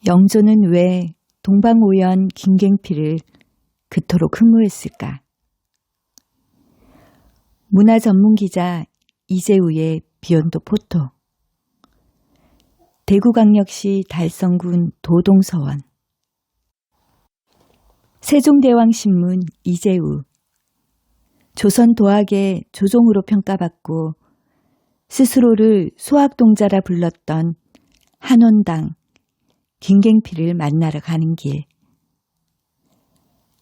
영조는 왜 동방오연 김갱필을 그토록 흠모했을까? 문화전문기자 이재우의 비욘도 포토. 대구광역시 달성군 도동서원. 세종대왕신문 이재우. 조선 도학의 조종으로 평가받고 스스로를 수학동자라 불렀던 한원당 김갱필을 만나러 가는 길.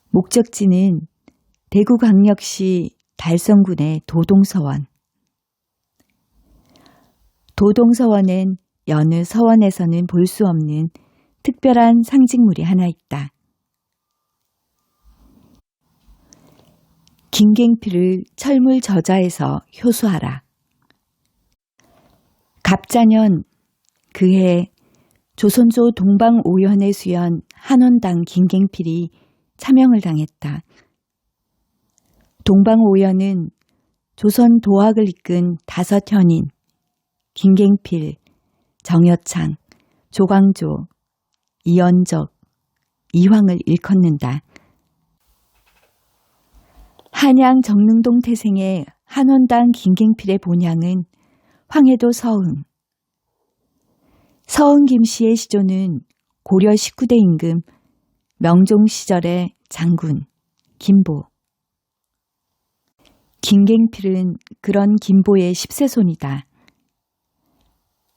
목적지는 대구광역시 달성군의 도동서원. 도동서원엔 여느 서원에서는 볼 수 없는 특별한 상징물이 하나 있다. 김갱필을 철물 저자에서 효수하라. 갑자년 그해 조선조 동방오연의 수연 한원당 김갱필이 차명을 당했다. 동방오연은 조선 도학을 이끈 5현인 김갱필, 정여창, 조광조, 이연적, 이황을 일컫는다. 한양 정릉동 태생의 한원당 김갱필의 본향은 황해도 서흥. 서흥 김씨의 시조는 고려 19대 임금 명종 시절의 장군 김보. 김갱필은 그런 김보의 10세손이다.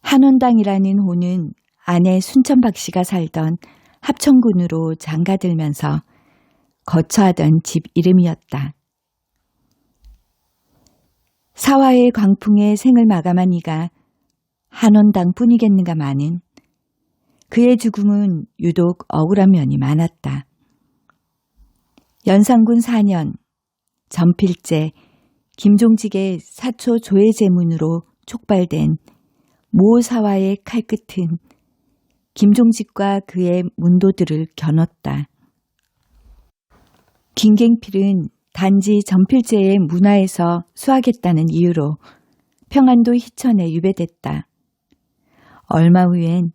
한원당이라는 호는 아내 순천박씨가 살던 합천군으로 장가들면서 거처하던 집 이름이었다. 사화의 광풍에 생을 마감한 이가 한원당 뿐이겠는가 마는 그의 죽음은 유독 억울한 면이 많았다. 연산군 4년 전필제 김종직의 사초 조회제문으로 촉발된 모사화의 칼끝은 김종직과 그의 문도들을 겨눴다. 김갱필은 단지 전필제의 문화에서 수학했다는 이유로 평안도 희천에 유배됐다. 얼마 후엔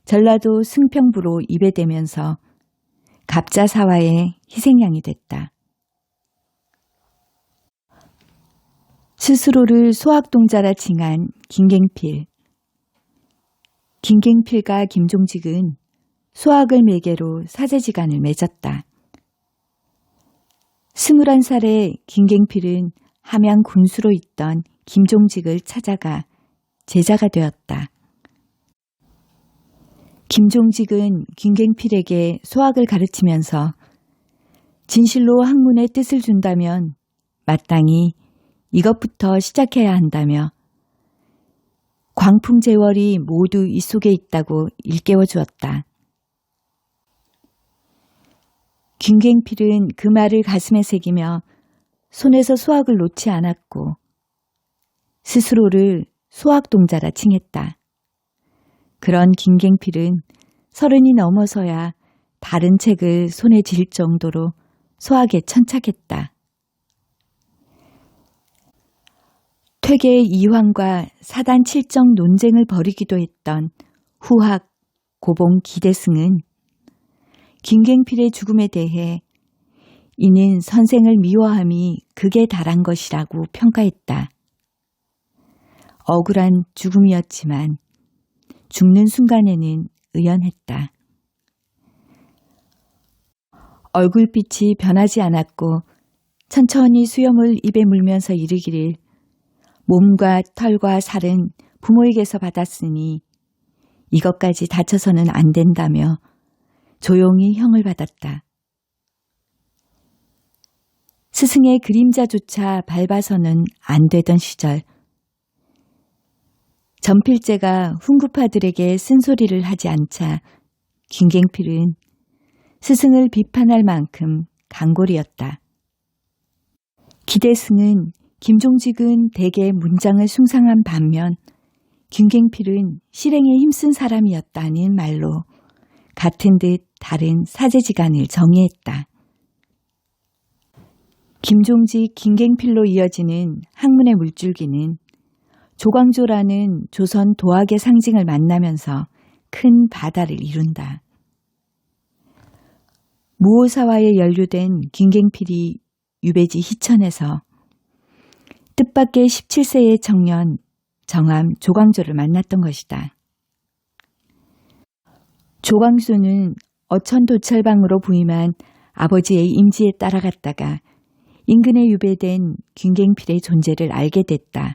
전라도 승평부로 이배되면서 갑자사화의 희생양이 됐다. 스스로를 수학동자라 칭한 김갱필. 김갱필과 김종직은 수학을 매개로 사제지간을 맺었다. 21살의 김갱필은 함양 군수로 있던 김종직을 찾아가 제자가 되었다. 김종직은 김갱필에게 수학을 가르치면서 진실로 학문의 뜻을 준다면 마땅히 이것부터 시작해야 한다며 광풍제월이 모두 이 속에 있다고 일깨워 주었다. 김갱필은 그 말을 가슴에 새기며 손에서 수학을 놓지 않았고 스스로를 수학동자라 칭했다. 그런 김갱필은 30이 넘어서야 다른 책을 손에 쥘 정도로 수학에 천착했다. 퇴계 이황과 사단 칠정 논쟁을 벌이기도 했던 후학 고봉 기대승은 김갱필의 죽음에 대해 이는 선생을 미워함이 극에 달한 것이라고 평가했다. 억울한 죽음이었지만 죽는 순간에는 의연했다. 얼굴빛이 변하지 않았고 천천히 수염을 입에 물면서 이르기를 몸과 털과 살은 부모에게서 받았으니 이것까지 다쳐서는 안 된다며 조용히 형을 받았다. 스승의 그림자조차 밟아서는 안 되던 시절 전필제가 훈구파들에게 쓴소리를 하지 않자 김갱필은 스승을 비판할 만큼 강골이었다. 기대승은 김종직은 대개 문장을 숭상한 반면 김갱필은 실행에 힘쓴 사람이었다는 말로 같은 듯 다른 사제지간을 정의했다. 김종직, 김갱필로 이어지는 학문의 물줄기는 조광조라는 조선 도학의 상징을 만나면서 큰 바다를 이룬다. 무오사화에 연루된 김갱필이 유배지 희천에서 뜻밖의 17세의 청년 정암 조광조를 만났던 것이다. 조광조는 어천도철방으로 부임한 아버지의 임지에 따라갔다가 인근에 유배된 김갱필의 존재를 알게 됐다.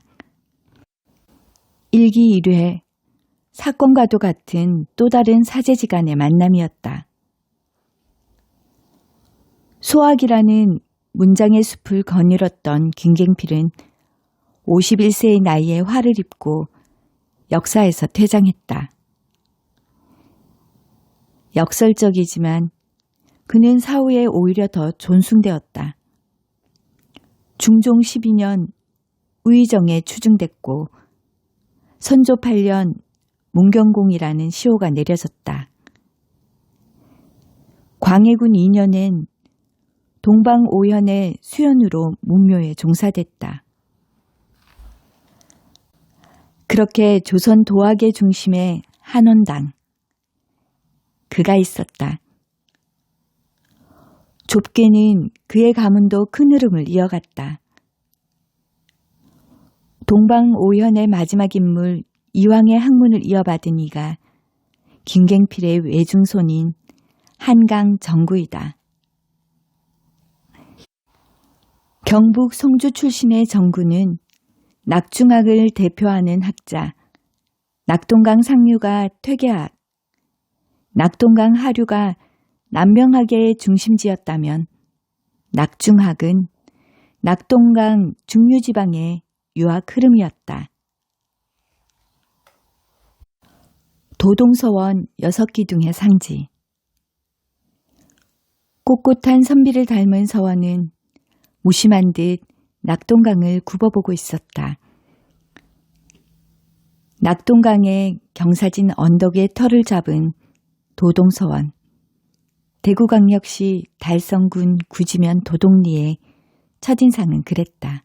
일기일회 사건과도 같은 또 다른 사제지간의 만남이었다. 소학이라는 문장의 숲을 거닐었던 김갱필은 51세의 나이에 화를 입고 역사에서 퇴장했다. 역설적이지만 그는 사후에 오히려 더 존숭되었다. 중종 12년 의정에 추증됐고 선조 8년 문경공이라는 시호가 내려졌다. 광해군 2년엔 동방오현의 수연으로 문묘에 종사됐다. 그렇게 조선 도학의 중심에 한원당, 그가 있었다. 좁게는 그의 가문도 큰 흐름을 이어갔다. 동방오현의 마지막 인물 이왕의 학문을 이어받은 이가 김갱필의 외중손인 한강 정구이다. 경북 송주 출신의 정구는 낙중학을 대표하는 학자, 낙동강 상류가 퇴계학, 낙동강 하류가 남명학의 중심지였다면 낙중학은 낙동강 중류지방의 유학 흐름이었다. 도동서원 6기둥의 상지. 꼿꼿한 선비를 닮은 서원은 무심한 듯 낙동강을 굽어보고 있었다. 낙동강의 경사진 언덕의 털을 잡은 도동서원. 대구광역시 달성군 구지면 도동리의 첫인상은 그랬다.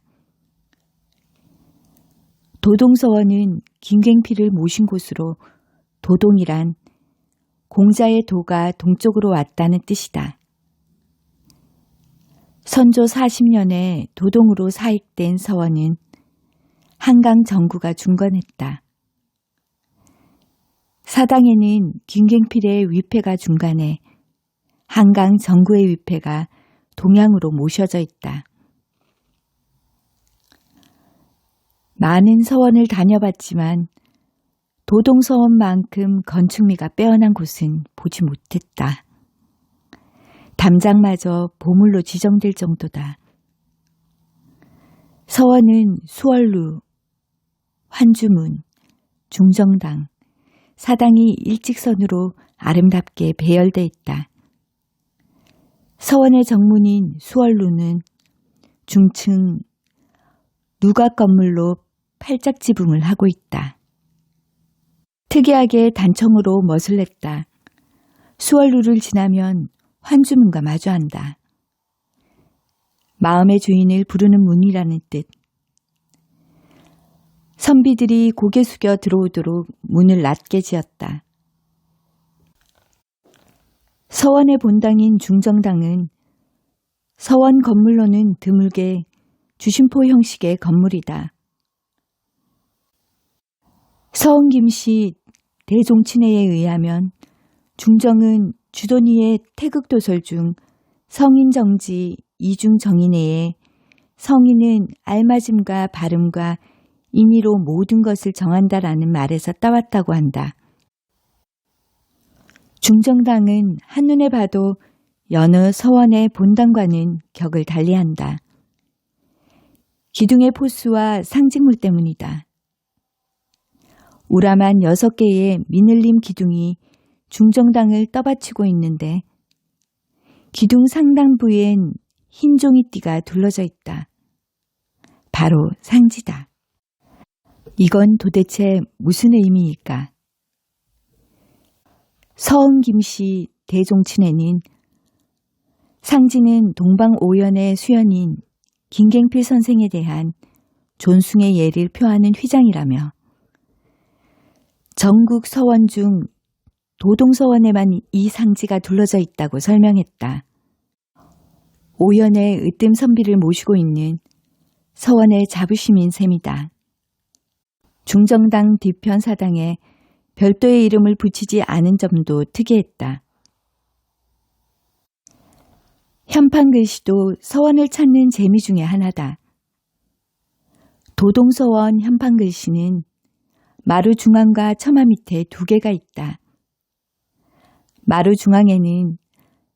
도동서원은 김갱필을 모신 곳으로 도동이란 공자의 도가 동쪽으로 왔다는 뜻이다. 선조 40년에 도동으로 사익된 서원은 한강 정구가 중건했다. 사당에는 김갱필의 위패가 중간에 한강 정구의 위패가 동양으로 모셔져 있다. 많은 서원을 다녀봤지만 도동서원만큼 건축미가 빼어난 곳은 보지 못했다. 담장마저 보물로 지정될 정도다. 서원은 수월루, 환주문, 중정당, 사당이 일직선으로 아름답게 배열돼 있다. 서원의 정문인 수월루는 중층 누각 건물로 팔짝 지붕을 하고 있다. 특이하게 단청으로 멋을 냈다. 수월루를 지나면 환주문과 마주한다. 마음의 주인을 부르는 문이라는 뜻. 선비들이 고개 숙여 들어오도록 문을 낮게 지었다. 서원의 본당인 중정당은 서원 건물로는 드물게 주심포 형식의 건물이다. 서원김씨 대종친회에 의하면 중정은 주돈이의 태극도설 중 성인정지 이중정인회에 성인은 알맞음과 발음과 인의로 모든 것을 정한다라는 말에서 따왔다고 한다. 중정당은 한눈에 봐도 여느 서원의 본당과는 격을 달리한다. 기둥의 포수와 상징물 때문이다. 우람한 6개의 미늘림 기둥이 중정당을 떠받치고 있는데 기둥 상단부엔 흰 종이띠가 둘러져 있다. 바로 상지다. 이건 도대체 무슨 의미일까? 서은김씨 대종친회는 상지는 동방오연의 수연인 김갱필 선생에 대한 존숭의 예를 표하는 휘장이라며 전국 서원 중 도동서원에만 이 상지가 둘러져 있다고 설명했다. 오연의 으뜸 선비를 모시고 있는 서원의 자부심인 셈이다. 중정당 뒤편 사당에 별도의 이름을 붙이지 않은 점도 특이했다. 현판 글씨도 서원을 찾는 재미 중에 하나다. 도동서원 현판 글씨는 마루 중앙과 처마 밑에 두 개가 있다. 마루 중앙에는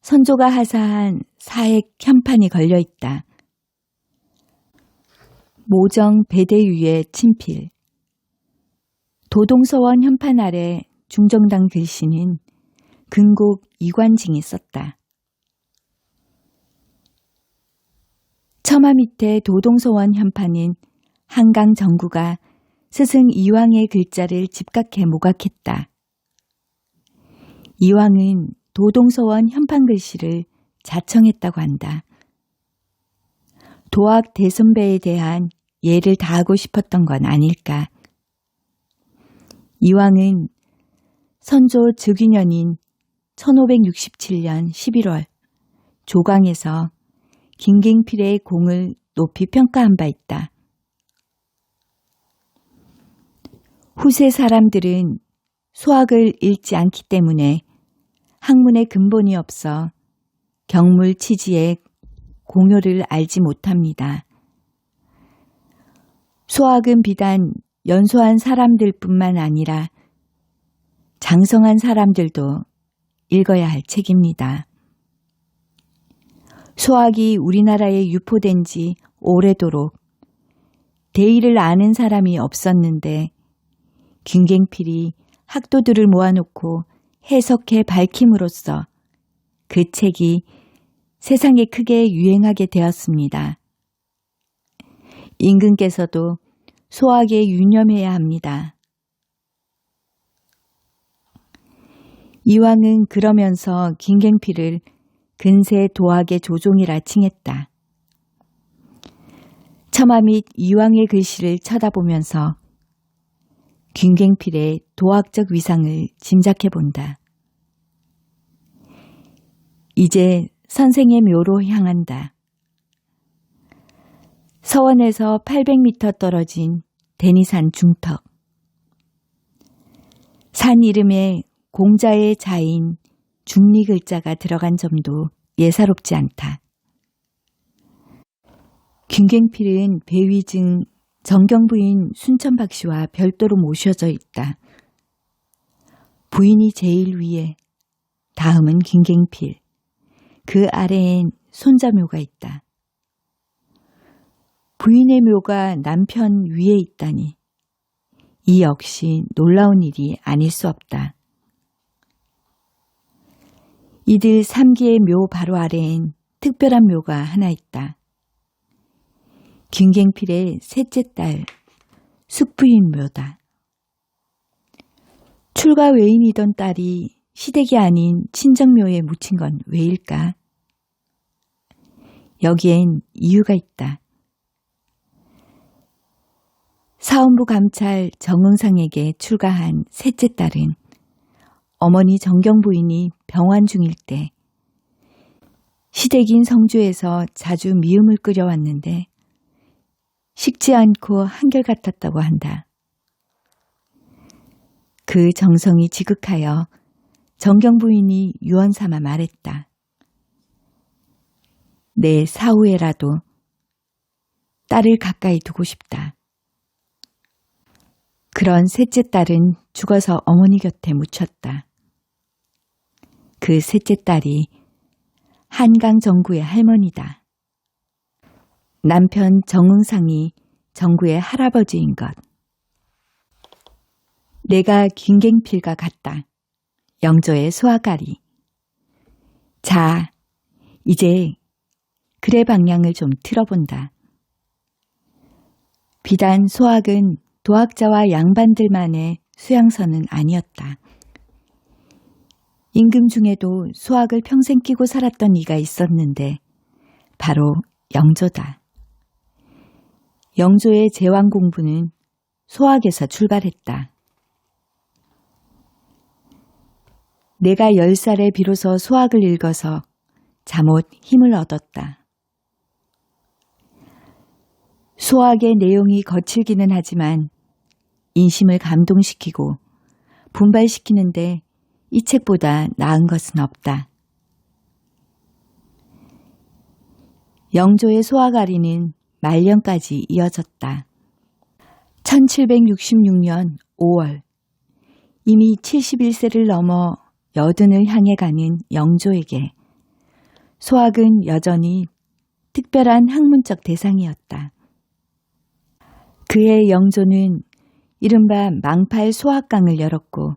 선조가 하사한 사액 현판이 걸려 있다. 모정 배대 위에 친필. 도동서원 현판 아래 중정당 글씨는 근곡 이관징이 썼다. 처마 밑에 도동서원 현판은 한강 정구가 스승 이왕의 글자를 집각해 모각했다. 이왕은 도동서원 현판 글씨를 자청했다고 한다. 도학 대선배에 대한 예를 다하고 싶었던 건 아닐까. 이왕은 선조 즉위년인 1567년 11월 조광에서 김갱필의 공을 높이 평가한 바 있다. 후세 사람들은 수학을 읽지 않기 때문에 학문의 근본이 없어 경물 치지의 공효를 알지 못합니다. 수학은 비단 연소한 사람들뿐만 아니라 장성한 사람들도 읽어야 할 책입니다. 수학이 우리나라에 유포된 지 오래도록 대의를 아는 사람이 없었는데 김갱필이 학도들을 모아놓고 해석해 밝힘으로써 그 책이 세상에 크게 유행하게 되었습니다. 임금께서도 수학에 유념해야 합니다. 이왕은 그러면서 김갱필을 근세 도학의 조종이라 칭했다. 처마 및 이왕의 글씨를 쳐다보면서 김갱필의 도학적 위상을 짐작해 본다. 이제 선생의 묘로 향한다. 서원에서 800m 떨어진 대니산 중턱. 산 이름에 공자의 자인 중리 글자가 들어간 점도 예사롭지 않다. 김갱필은 배위증 정경부인 순천박 씨와 별도로 모셔져 있다. 부인이 제일 위에, 다음은 김갱필, 그 아래엔 손자묘가 있다. 부인의 묘가 남편 위에 있다니 이 역시 놀라운 일이 아닐 수 없다. 이들 3기의 묘 바로 아래엔 특별한 묘가 하나 있다. 김갱필의 셋째 딸 숙부인 묘다. 출가 외인이던 딸이 시댁이 아닌 친정묘에 묻힌 건 왜일까? 여기엔 이유가 있다. 사원부 감찰 정응상에게 출가한 셋째 딸은 어머니 정경부인이 병환 중일 때 시댁인 성주에서 자주 미음을 끓여왔는데 식지 않고 한결같았다고 한다. 그 정성이 지극하여 정경부인이 유언 삼아 말했다. 내 사후에라도 딸을 가까이 두고 싶다. 그런 셋째 딸은 죽어서 어머니 곁에 묻혔다. 그 셋째 딸이 한강 정구의 할머니다. 남편 정응상이 정구의 할아버지인 것. 내가 김갱필과 같다. 영조의 수아가리. 자, 이제 글의 방향을 좀 틀어본다. 비단 수학은 도학자와 양반들만의 수양선은 아니었다. 임금 중에도 수학을 평생 끼고 살았던 이가 있었는데 바로 영조다. 영조의 제왕 공부는 수학에서 출발했다. 내가 10살에 비로소 소학을 읽어서 잠옷 힘을 얻었다. 소학의 내용이 거칠기는 하지만 인심을 감동시키고 분발시키는데 이 책보다 나은 것은 없다. 영조의 소학아리는 말년까지 이어졌다. 1766년 5월 이미 71세를 넘어 여든을 향해 가는 영조에게 소학은 여전히 특별한 학문적 대상이었다. 그해 영조는 이른바 망팔 소학강을 열었고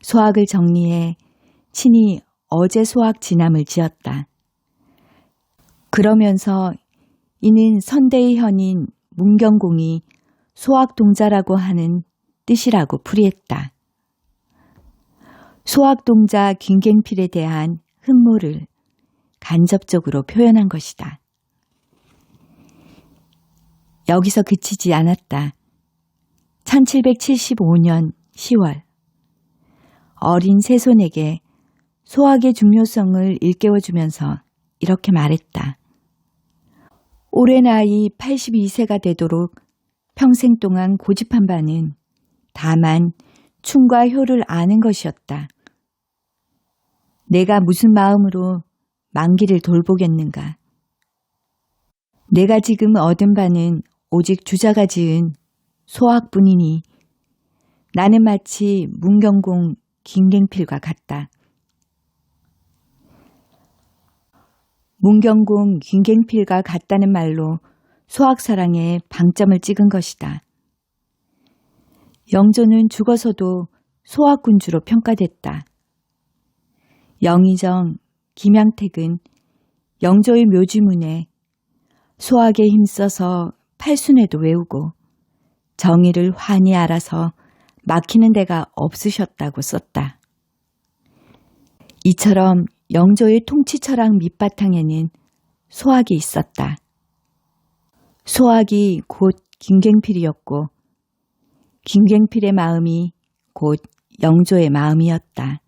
소학을 정리해 친히 어제 소학 진함을 지었다. 그러면서 이는 선대의 현인 문경공이 소학동자라고 하는 뜻이라고 풀이했다. 소학동자 김갱필에 대한 흠모를 간접적으로 표현한 것이다. 여기서 그치지 않았다. 1775년 10월 어린 세손에게 소학의 중요성을 일깨워주면서 이렇게 말했다. 올해 나이 82세가 되도록 평생 동안 고집한 바는 다만 충과 효를 아는 것이었다. 내가 무슨 마음으로 만기를 돌보겠는가. 내가 지금 얻은 바는 오직 주자가 지은 소학뿐이니 나는 마치 문경공 김갱필과 같다. 문경공 김갱필과 같다는 말로 소학사랑에 방점을 찍은 것이다. 영조는 죽어서도 소학군주로 평가됐다. 영의정, 김양택은 영조의 묘지문에 소학에 힘써서 팔순회도 외우고 정의를 환히 알아서 막히는 데가 없으셨다고 썼다. 이처럼 영조의 통치 철학 밑바탕에는 소학이 있었다. 소학이 곧 김갱필이었고 김갱필의 마음이 곧 영조의 마음이었다.